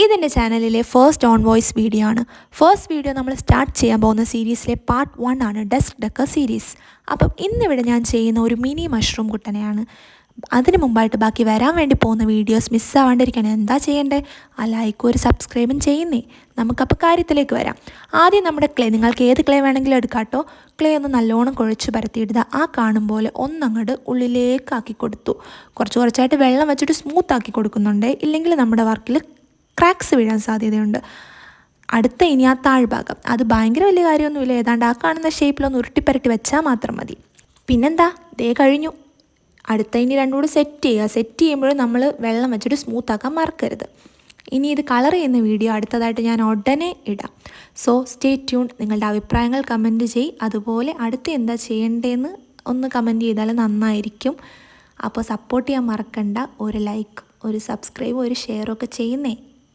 ഇതെൻ്റെ ചാനലിലെ first on voice video ആണ്. ഫസ്റ്റ് വീഡിയോ നമ്മൾ സ്റ്റാർട്ട് ചെയ്യാൻ പോകുന്ന സീരീസിലെ പാർട്ട് 1 ആണ്, ഡെസ്ക് ഡെക്കർ സീരീസ്. അപ്പം ഇന്നിവിടെ ഞാൻ ചെയ്യുന്ന ഒരു മിനി മഷ്റൂം കുട്ടനെയാണ്. അതിന് മുമ്പായിട്ട് ബാക്കി വരാൻ വേണ്ടി പോകുന്ന വീഡിയോസ് മിസ്സാവാണ്ടിരിക്കാൻ എന്താ ചെയ്യേണ്ടത്? ആ ലൈക്കും ഒരു സബ്സ്ക്രൈബും ചെയ്യുന്നേ. നമുക്കപ്പോൾ കാര്യത്തിലേക്ക് വരാം. ആദ്യം നമ്മുടെ ക്ലേ, നിങ്ങൾക്ക് ഏത് ക്ലേ വേണമെങ്കിലും എടുക്കാം കേട്ടോ. ക്ലേ ഒന്ന് നല്ലോണം കുഴച്ച് പരത്തിയിടുക. ആ കാണും പോലെ ഒന്നങ്ങോട്ട് ഉള്ളിലേക്കാക്കി കൊടുത്തു. കുറച്ചായിട്ട് വെള്ളം വെച്ചിട്ട് സ്മൂത്താക്കി കൊടുക്കുന്നുണ്ട്, ഇല്ലെങ്കിൽ നമ്മുടെ വർക്കിൽ ക്രാക്സ് വീഴാൻ സാധ്യതയുണ്ട്. അടുത്ത ഇനി ആ താഴ്ഭാഗം, അത് ഭയങ്കര വലിയ കാര്യമൊന്നുമില്ല, ഏതാണ്ട് ആ കാണുന്ന ഷേപ്പിലൊന്ന് ഉരുട്ടിപ്പരട്ടി വെച്ചാൽ മാത്രം മതി. പിന്നെന്താ, ദേ കഴിഞ്ഞു. അടുത്ത ഇനി രണ്ടും കൂടി സെറ്റ് ചെയ്യുക. സെറ്റ് ചെയ്യുമ്പോഴും നമ്മൾ വെള്ളം വെച്ചിട്ട് സ്മൂത്താക്കാൻ മറക്കരുത്. ഇനി ഇത് കളർ ചെയ്യുന്ന വീഡിയോ അടുത്തതായിട്ട് ഞാൻ ഉടനെ ഇടാം. So stay tune. നിങ്ങളുടെ അഭിപ്രായങ്ങൾ കമൻറ്റ് ചെയ്യ്. അതുപോലെ അടുത്ത് എന്താ ചെയ്യേണ്ടതെന്ന് ഒന്ന് കമൻറ്റ് ചെയ്താൽ നന്നായിരിക്കും. അപ്പോൾ സപ്പോർട്ട് ചെയ്യാൻ മറക്കണ്ട. ഒരു ലൈക്ക്, ഒരു സബ്സ്ക്രൈബ്, ഒരു ഷെയറൊക്കെ ചെയ്യുന്നേ.